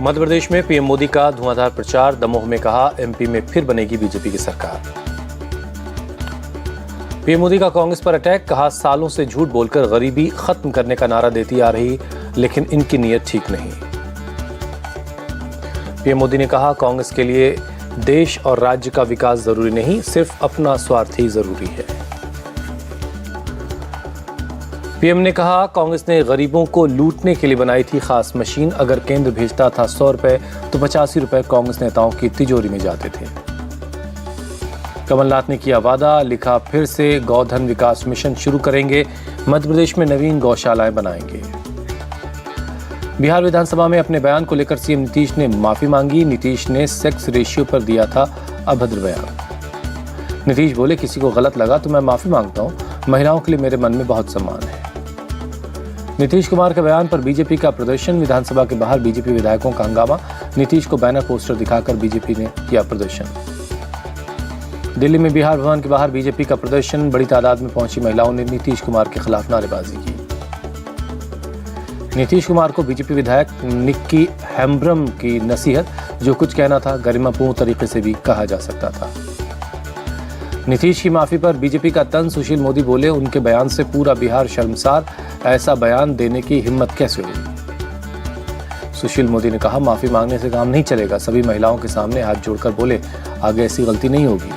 मध्य प्रदेश में पीएम मोदी का धुआंधार प्रचार। दमोह में कहा एमपी में फिर बनेगी बीजेपी की सरकार। पीएम मोदी का कांग्रेस पर अटैक। कहा सालों से झूठ बोलकर गरीबी खत्म करने का नारा देती आ रही, लेकिन इनकी नीयत ठीक नहीं। पीएम मोदी ने कहा कांग्रेस के लिए देश और राज्य का विकास जरूरी नहीं, सिर्फ अपना स्वार्थ ही जरूरी है। पीएम ने कहा कांग्रेस ने गरीबों को लूटने के लिए बनाई थी खास मशीन। अगर केंद्र भेजता था 100 रुपए तो 85 रुपए कांग्रेस नेताओं की तिजोरी में जाते थे। कमलनाथ ने किया वादा। लिखा फिर से गौधन विकास मिशन शुरू करेंगे, मध्य प्रदेश में नवीन गौशालाएं बनाएंगे। बिहार विधानसभा में अपने बयान को लेकर सीएम नीतीश ने माफी मांगी। नीतीश ने सेक्स रेशियो पर दिया था अभद्र बयान। नीतीश बोले किसी को गलत लगा तो मैं माफी मांगता हूं, महिलाओं के लिए मेरे मन में बहुत सम्मान है। नीतीश कुमार के बयान पर बीजेपी का प्रदर्शन। विधानसभा के बाहर बीजेपी विधायकों का हंगामा। नीतीश को बैनर पोस्टर दिखाकर बीजेपी ने किया प्रदर्शन। दिल्ली में बिहार भवन के बाहर बीजेपी का प्रदर्शन। बड़ी तादाद में पहुंची महिलाओं ने नीतीश कुमार के खिलाफ नारेबाजी की। नीतीश कुमार को बीजेपी विधायक निक्की हेम्ब्रम की नसीहत। जो कुछ कहना था गरिमापूर्ण तरीके से भी कहा जा सकता था। नीतीश की माफी पर बीजेपी का तंज। सुशील मोदी बोले उनके बयान से पूरा बिहार शर्मसार, ऐसा बयान देने की हिम्मत कैसे हुई। सुशील मोदी ने कहा माफी मांगने से काम नहीं चलेगा। सभी महिलाओं के सामने हाथ जोड़कर बोले आगे ऐसी गलती नहीं होगी।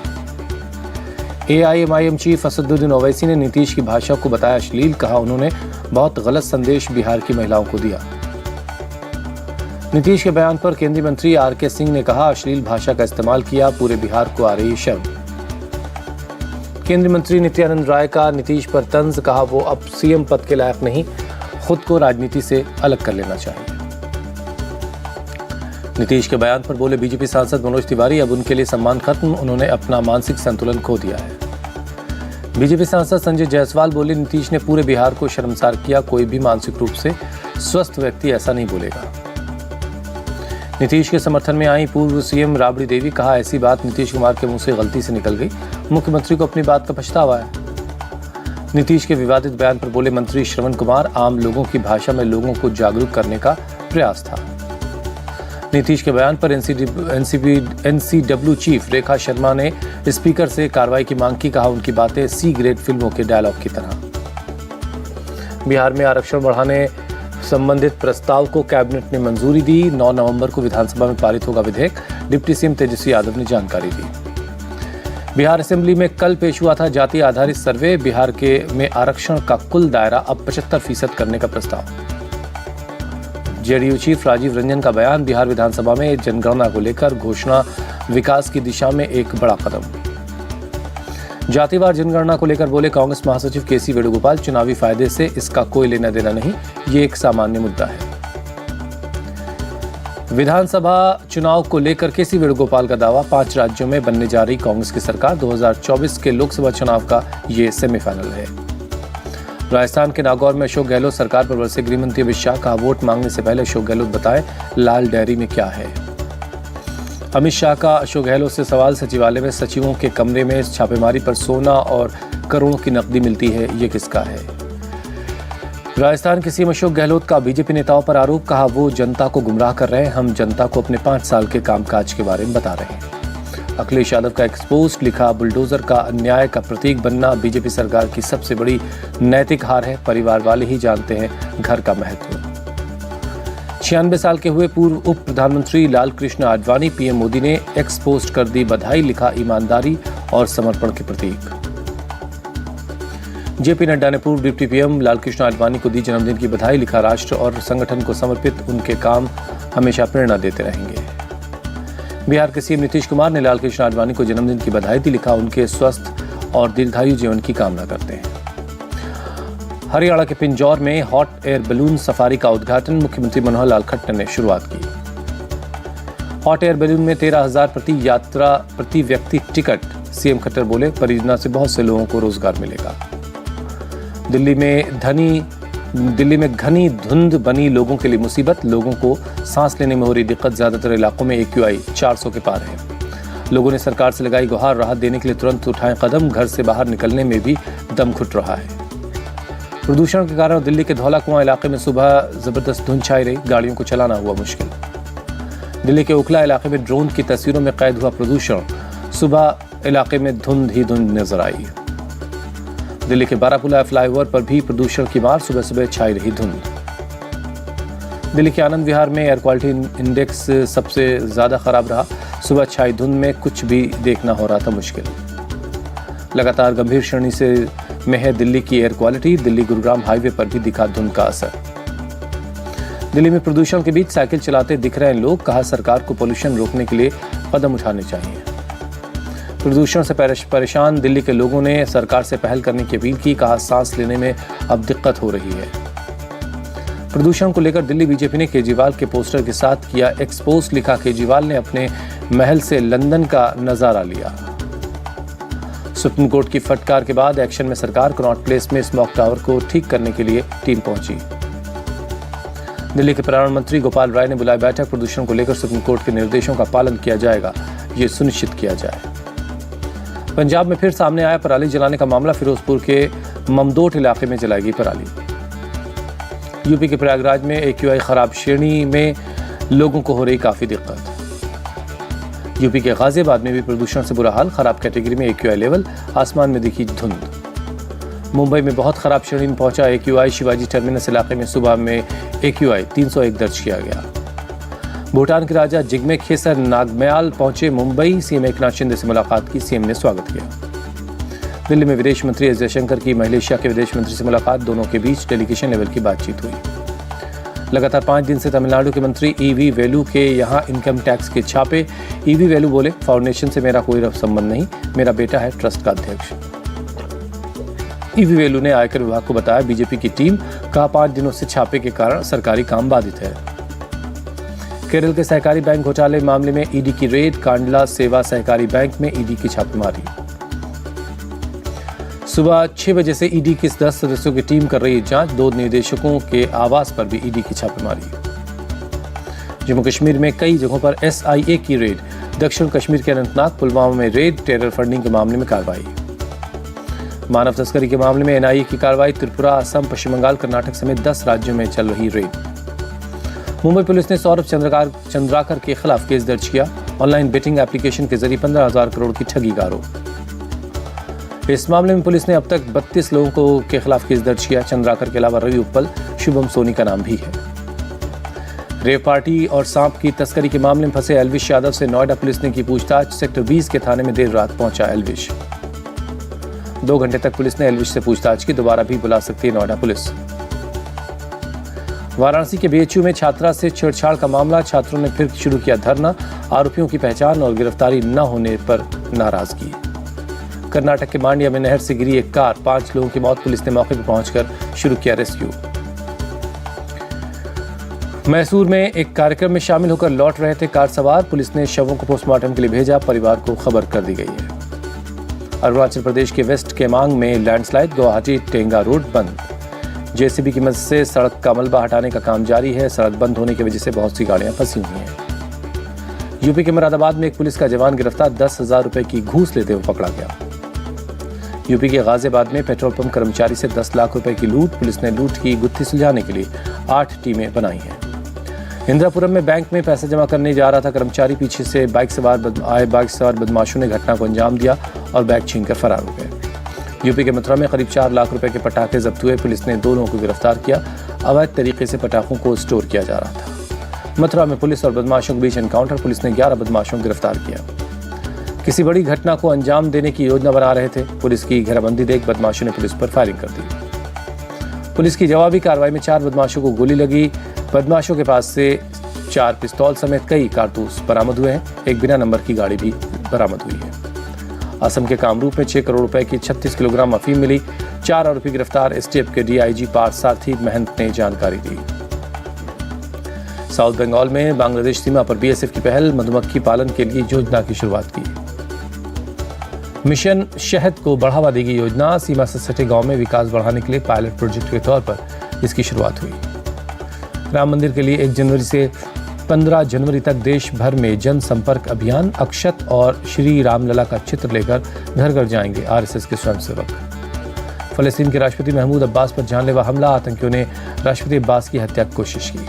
एआईएमआईएम चीफ असदुद्दीन ओवैसी ने नीतीश की भाषा को बताया अश्लील। कहा उन्होंने बहुत गलत संदेश बिहार की महिलाओं को दिया। नीतीश के बयान पर केंद्रीय मंत्री आरके सिंह ने कहा अश्लील भाषा का इस्तेमाल किया, पूरे बिहार को आ रही शर्म। केंद्रीय मंत्री नित्यानंद राय का नीतीश पर तंज। कहा वो अब सीएम पद के लायक नहीं, खुद को राजनीति से अलग कर लेना चाहिए। नीतीश के बयान पर बोले बीजेपी सांसद मनोज तिवारी अब उनके लिए सम्मान खत्म, उन्होंने अपना मानसिक संतुलन खो दिया है। बीजेपी सांसद संजय जायसवाल बोले नीतीश ने पूरे बिहार को शर्मसार किया, कोई भी मानसिक रूप से स्वस्थ व्यक्ति ऐसा नहीं बोलेगा। नीतीश के समर्थन में आई पूर्व सीएम राबड़ी देवी। कहा ऐसी बात नीतीश कुमार के मुंह से गलती से निकल गई, मुख्यमंत्री को अपनी बात का पछतावा है। नीतीश के विवादित बयान पर बोले मंत्री श्रवण कुमार आम लोगों की भाषा में लोगों को जागरूक करने का प्रयास था। नीतीश के बयान पर एनसीडब्ल्यू चीफ रेखा शर्मा ने स्पीकर से कार्रवाई की मांग की। कहा उनकी बातें सी ग्रेड फिल्मों के डायलॉग की तरह। बिहार में आरक्षण बढ़ाने संबंधित प्रस्ताव को कैबिनेट ने मंजूरी दी। 9 नवंबर को विधानसभा में पारित होगा विधेयक, डिप्टी सीएम तेजस्वी यादव ने जानकारी दी। बिहार असेंबली में कल पेश हुआ था जाति आधारित सर्वे। बिहार में आरक्षण का कुल दायरा अब 75% करने का प्रस्ताव। जेडीयू चीफ राजीव रंजन का बयान। बिहार विधानसभा में जनगणना को लेकर घोषणा विकास की दिशा में एक बड़ा कदम। जातिवार जनगणना को लेकर बोले कांग्रेस महासचिव केसी वेणुगोपाल चुनावी फायदे से इसका कोई लेना देना नहीं, ये एक सामान्य मुद्दा है। विधानसभा चुनाव को लेकर केसी वेणुगोपाल का दावा। 5 राज्यों में बनने जा रही कांग्रेस की सरकार। 2024 के लोकसभा चुनाव का ये सेमीफाइनल है। राजस्थान के नागौर में अशोक गहलोत सरकार पर बरसे गृहमंत्री अमित शाह। कहा वोट मांगने से पहले अशोक गहलोत बताएं लाल डायरी में क्या है। अमित शाह का अशोक गहलोत से सवाल। सचिवालय में सचिवों के कमरे में छापेमारी पर सोना और करोड़ों की नकदी मिलती है, ये किसका है। राजस्थान के सीएम अशोक गहलोत का बीजेपी नेताओं पर आरोप। कहा वो जनता को गुमराह कर रहे हैं, हम जनता को अपने 5 साल के कामकाज के बारे में बता रहे हैं। अखिलेश यादव का एक्सपोस्ट। लिखा बुलडोजर का अन्याय का प्रतीक बनना बीजेपी सरकार की सबसे बड़ी नैतिक हार है, परिवार वाले ही जानते हैं घर का महत्व। 96 साल के हुए पूर्व उप प्रधानमंत्री लाल कृष्ण आडवाणी। पीएम मोदी ने एक्सपोस्ट कर दी बधाई। लिखा ईमानदारी और समर्पण के प्रतीक। जेपी नड्डा ने पूर्व डिप्टी पीएम लालकृष्ण आडवाणी को दी जन्मदिन की बधाई। लिखा राष्ट्र और संगठन को समर्पित उनके काम हमेशा प्रेरणा देते रहेंगे। बिहार के सीएम नीतीश कुमार ने लालकृष्ण आडवाणी को जन्मदिन की बधाई दी। लिखा उनके स्वस्थ और दीर्घायु जीवन की कामना करते हैं। हरियाणा के पिंजौर में हॉट एयर बैलून सफारी का उद्घाटन मुख्यमंत्री मनोहर लाल खट्टर ने शुरुआत की। हॉट एयर बैलून में 13,000 प्रति व्यक्ति टिकट। सीएम खट्टर बोले परियोजना से बहुत से लोगों को रोजगार मिलेगा। दिल्ली में घनी धुंध बनी लोगों के लिए मुसीबत। लोगों को सांस लेने में हो रही दिक्कत। ज्यादातर इलाकों में AQI 400 के पार है। लोगों ने सरकार से लगाई गुहार, राहत देने के लिए तुरंत उठाएं कदम। घर से बाहर निकलने में भी दम घुट रहा है। प्रदूषण के कारण दिल्ली के धौला कुआं इलाके में सुबह जबरदस्त धुंध छाई रही। गाड़ियों को चलाना हुआ मुश्किल। दिल्ली के ओखला इलाके में ड्रोन की तस्वीरों में कैद हुआ प्रदूषण, सुबह इलाके में धुंध ही धुंध नजर आई। दिल्ली के बारापुला फ्लाईओवर पर भी प्रदूषण की मार, सुबह सुबह छाई रही धुंध। दिल्ली के आनंद विहार में एयर क्वालिटी इंडेक्स सबसे ज्यादा खराब रहा, सुबह छाई धुंध में कुछ भी देखना हो रहा था मुश्किल। लगातार गंभीर श्रेणी में है दिल्ली की air quality, Delhi Gurugram highway पर भी दिखा धुंध का असर। दिल्ली में प्रदूषण के बीच साइकिल चलाते दिख रहे हैं लोग, कहा सरकार को पोल्यूशन रोकने के लिए कदम उठाने चाहिए। प्रदूषण से परेशान दिल्ली के लोगों ने सरकार से पहल करने की अपील की, कहा सांस लेने में अब दिक्कत हो रही है। प्रदूषण को लेकर दिल्ली बीजेपी ने केजरीवाल के पोस्टर के साथ किया एक्सपोज, लिखा केजरीवाल ने अपने महल से लंदन का नजारा लिया। सुप्रीम कोर्ट की फटकार के बाद एक्शन में सरकार, कनॉट प्लेस में स्मोक टावर को ठीक करने के लिए टीम पहुंची। दिल्ली के पर्यावरण मंत्री गोपाल राय ने बुलाई बैठक, प्रदूषण को लेकर सुप्रीम कोर्ट के निर्देशों का पालन किया जाएगा, ये सुनिश्चित किया जाए। पंजाब में फिर सामने आया पराली जलाने का मामला, फिरोजपुर के ममदोट इलाके में जलाई गई पराली। यूपी के प्रयागराज में AQI खराब श्रेणी में लोगों को हो रही काफी दिक्कत। यूपी के गाजियाबाद में भी प्रदूषण से बुरा हाल, खराब कैटेगरी में AQI लेवल, आसमान में दिखी धुंध। मुंबई में बहुत खराब श्रेणी में पहुंचा AQI, शिवाजी टर्मिनस इलाके में सुबह में AQI 301 दर्ज किया गया। भूटान के राजा जिग्मे खेसर नागम्याल पहुंचे मुंबई, CM एकनाथ शिंदे से मुलाकात की, CM ने स्वागत किया। दिल्ली में विदेश मंत्री एस जयशंकर की मलेशिया के विदेश मंत्री से मुलाकात, दोनों के बीच डेलीगेशन लेवल की बातचीत हुई। लगातार 5 दिन से तमिलनाडु के मंत्री EV वेलू के यहां इनकम टैक्स के छापे। EV वेलू बोले, फाउंडेशन से मेरा कोई संबंध नहीं, मेरा बेटा है ट्रस्ट का अध्यक्ष। EV वेलू ने आयकर विभाग को बताया बीजेपी की टीम, कहा 5 दिनों से छापे के कारण सरकारी काम बाधित है। केरल के सहकारी बैंक घोटाले मामले में ईडी की रेड, कांडला सेवा सहकारी बैंक में ईडी की छापेमारी। सुबह 6 बजे से ईडी की 10 सदस्यों की टीम कर रही है जांच, 2 निदेशकों के आवास पर भी ईडी की छापेमारी। जम्मू कश्मीर में कई जगहों पर SIA की रेड, दक्षिण कश्मीर के अनंतनाग, पुलवामा में रेड, टेरर फंडिंग के मामले में कार्रवाई। मानव तस्करी के मामले में NIA की कार्रवाई, त्रिपुरा, असम, पश्चिम बंगाल, कर्नाटक समेत 10 राज्यों में चल रही रेड। मुंबई पुलिस ने सौरभ चंद्राकर के खिलाफ केस दर्ज किया, ऑनलाइन बेटिंग एप्लीकेशन के जरिए 15,000 करोड़ की ठगी का आरोप। इस मामले में पुलिस ने अब तक 32 लोगों के खिलाफ केस दर्ज किया। चंद्राकर के अलावा रवि उप्पल, शुभम सोनी का नाम भी है। रेव पार्टी और सांप की तस्करी के मामले में फंसे एल्विश यादव से नोएडा पुलिस ने की पूछताछ, सेक्टर 20 के थाने में देर रात पहुंचा एल्विश। 2 घंटे तक पुलिस ने एल्विश से पूछताछ की, दोबारा भी बुला सकती है नोएडा पुलिस। वाराणसी के BHU में छात्रा से छेड़छाड़ का मामला, छात्रों ने फिर शुरू किया धरना, आरोपियों की पहचान और गिरफ्तारी न होने पर नाराजगी। कर्नाटक के मांड्या में नहर से गिरी एक कार, 5 लोगों की मौत, पुलिस ने मौके पर पहुंचकर शुरू किया रेस्क्यू। मैसूर में एक कार्यक्रम में शामिल होकर लौट रहे थे कार सवार, पुलिस ने शवों को पोस्टमार्टम के लिए भेजा, परिवार को खबर कर दी गई है। अरुणाचल प्रदेश के वेस्ट केमांग में लैंडस्लाइड, गुवाहाटी टेंगा रोड बंद। JCB की मदद से सड़क का मलबा हटाने का काम जारी है, सड़क बंद होने की वजह से बहुत सी गाड़ियां फंसी हुई हैं। यूपी के मुरादाबाद में एक पुलिस का जवान गिरफ्तार, 10,000 रुपए की घूस लेते हुए पकड़ा गया। यूपी के गाजियाबाद में पेट्रोल पंप कर्मचारी से 10 लाख रुपए की लूट, पुलिस ने लूट की गुत्थी सुलझाने के लिए 8 टीमें बनाई हैं। इंदिरापुरम में बैंक में पैसा जमा करने जा रहा था कर्मचारी, पीछे से बाइक सवार बदमाशों ने घटना को अंजाम दिया और बैग छीनकर फरार हो गए। यूपी के मथुरा में करीब 4 लाख रुपए के पटाखे जब्त हुए, पुलिस ने 2 लोगों को गिरफ्तार किया, अवैध तरीके से पटाखों को स्टोर किया जा रहा था। मथुरा में पुलिस और बदमाशों के बीच एनकाउंटर, पुलिस ने 11 बदमाशों को गिरफ्तार किया। किसी बड़ी घटना को अंजाम देने की योजना बना रहे थे, पुलिस की घेराबंदी देख बदमाशों ने पुलिस पर फायरिंग कर दी। पुलिस की जवाबी कार्रवाई में 4 बदमाशों को गोली लगी। बदमाशों के पास से 4 पिस्तौल समेत कई कारतूस बरामद हुए हैं, एक बिना नंबर की गाड़ी भी बरामद हुई है। असम के कामरूप में 6 करोड़ रुपए की 36 किलोग्राम अफीम मिली, 4 आरोपी गिरफ्तार, STF के DIG पार्थ सारथी महंत ने जानकारी दी। साउथ बंगाल में बांग्लादेश सीमा पर BSF की पहल, मधुमक्खी पालन के लिए योजना की शुरुआत की। मिशन शहद को बढ़ावा देगी योजना, सीमा से सटे गांव में विकास बढ़ाने के लिए पायलट प्रोजेक्ट के तौर पर इसकी शुरुआत हुई। राम मंदिर के लिए 1 जनवरी से 15 जनवरी तक देश भर में जनसंपर्क अभियान, अक्षत और श्री रामलला का चित्र लेकर घर घर जाएंगे RSS के स्वयंसेवक। फलस्तीन के राष्ट्रपति महमूद अब्बास पर जानलेवा हमला, आतंकियों ने राष्ट्रपति अब्बास की हत्या की कोशिश की।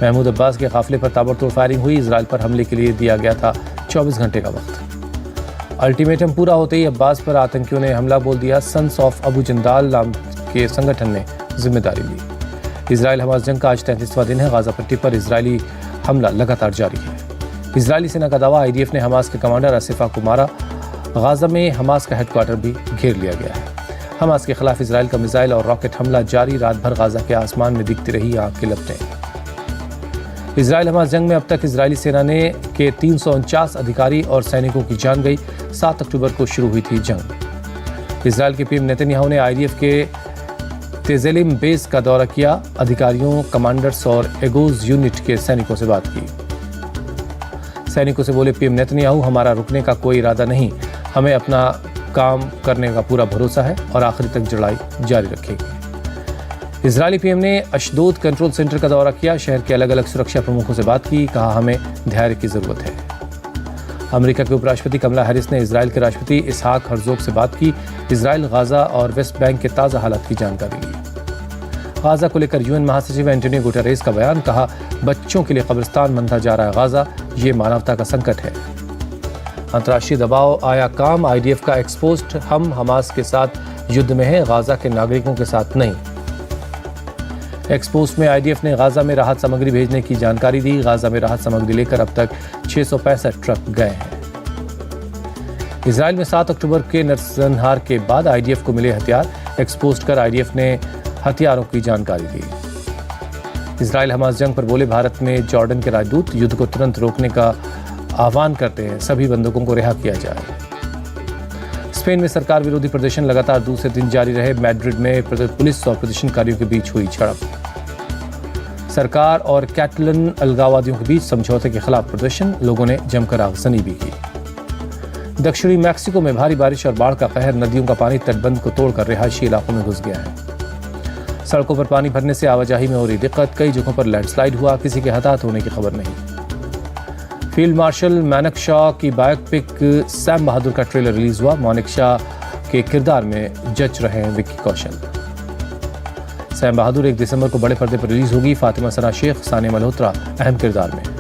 महमूद अब्बास के काफिले पर ताबड़तोड़ फायरिंग हुई। इजराइल पर हमले के लिए दिया गया था 24 घंटे का वक्त। अल्टीमेटम पूरा होते ही अब्बास पर आतंकियों ने हमला बोल दिया। सन्स ऑफ अबू जंदाल नाम के संगठन ने जिम्मेदारी ली। इजराइल हमास जंग का आज 33वां दिन है। गाजा पट्टी पर इजरायली हमला लगातार जारी है। इजरायली सेना का दावा, IDF ने हमास के कमांडर आसिफा को मारा। गाजा में हमास का हेडक्वार्टर भी घेर लिया गया है। हमास के खिलाफ इजराइल का मिसाइल और रॉकेट हमला जारी। रात भर गाजा के आसमान में दिखती रही आग की लपटें। इजराइल हमास जंग में अब तक इजरायली सेना ने के 349 अधिकारी और सैनिकों की जान गई। 7 अक्टूबर को शुरू हुई थी जंग। इजराइल के पीएम नेतन्याहू ने IDF के तेजेलिम बेस का दौरा किया। अधिकारियों, कमांडर्स और एगोज यूनिट के सैनिकों से बात की। सैनिकों से बोले पीएम नेतन्याहू, हमारा रुकने का कोई इरादा नहीं, हमें अपना काम करने का पूरा भरोसा है और आखिरी तक लड़ाई जारी रखेंगे। इजरायली पीएम ने अशदोद कंट्रोल सेंटर का दौरा किया। शहर के अलग अलग सुरक्षा प्रमुखों से बात की। कहा, हमें धैर्य की जरूरत है। अमेरिका के उपराष्ट्रपति कमला हैरिस ने इजराइल के राष्ट्रपति इसहाक हर्जोग से बात की। इजराइल, गाजा और वेस्ट बैंक के ताज़ा हालात की जानकारी ली। गाजा को लेकर UN महासचिव एंटोनियो गुटेरेस का बयान। कहा, बच्चों के लिए कब्रिस्तान बनता जा रहा है गाजा, ये मानवता का संकट है। अंतर्राष्ट्रीय दबाव आया काम। IDF का एक्सपोस्ट, हम हमास के साथ युद्ध में हैं, गाजा के नागरिकों के साथ नहीं। एक्सपोस्ट में IDF ने गाजा में राहत सामग्री भेजने की जानकारी दी। गाजा में राहत सामग्री लेकर अब तक 665 ट्रक गए हैं। इजराइल में 7 अक्टूबर के नरसंहार के बाद IDF को मिले हथियार। एक्सपोस्ट कर IDF ने हथियारों की जानकारी दी। इजराइल हमास जंग पर बोले, भारत में जॉर्डन के राजदूत युद्ध को तुरंत रोकने का आह्वान करते हैं। सभी बंधकों को रिहा किया जाए। स्पेन में सरकार विरोधी प्रदर्शन लगातार दूसरे दिन जारी रहे। मैड्रिड में पुलिस और प्रदर्शनकारियों के बीच हुई झड़प। सरकार और कैटलन अलगाववादियों के बीच समझौते के खिलाफ प्रदर्शन। लोगों ने जमकर आगजनी भी की। दक्षिणी मैक्सिको में भारी बारिश और बाढ़ का कहर। नदियों का पानी तटबंध को तोड़कर रिहायशी इलाकों में घुस गया है। सड़कों पर पानी भरने से आवाजाही में हो रही दिक्कत। कई जगहों पर लैंडस्लाइड हुआ। किसी के हताहत होने की खबर नहीं। फील्ड मार्शल मानेकशॉ की बायोपिक सैम बहादुर का ट्रेलर रिलीज हुआ। मानेकशॉ के किरदार में जच रहे हैं विक्की कौशल। सैम बहादुर 1 दिसंबर को बड़े पर्दे पर रिलीज होगी। फातिमा सना शेख, सानिया मल्होत्रा अहम किरदार में।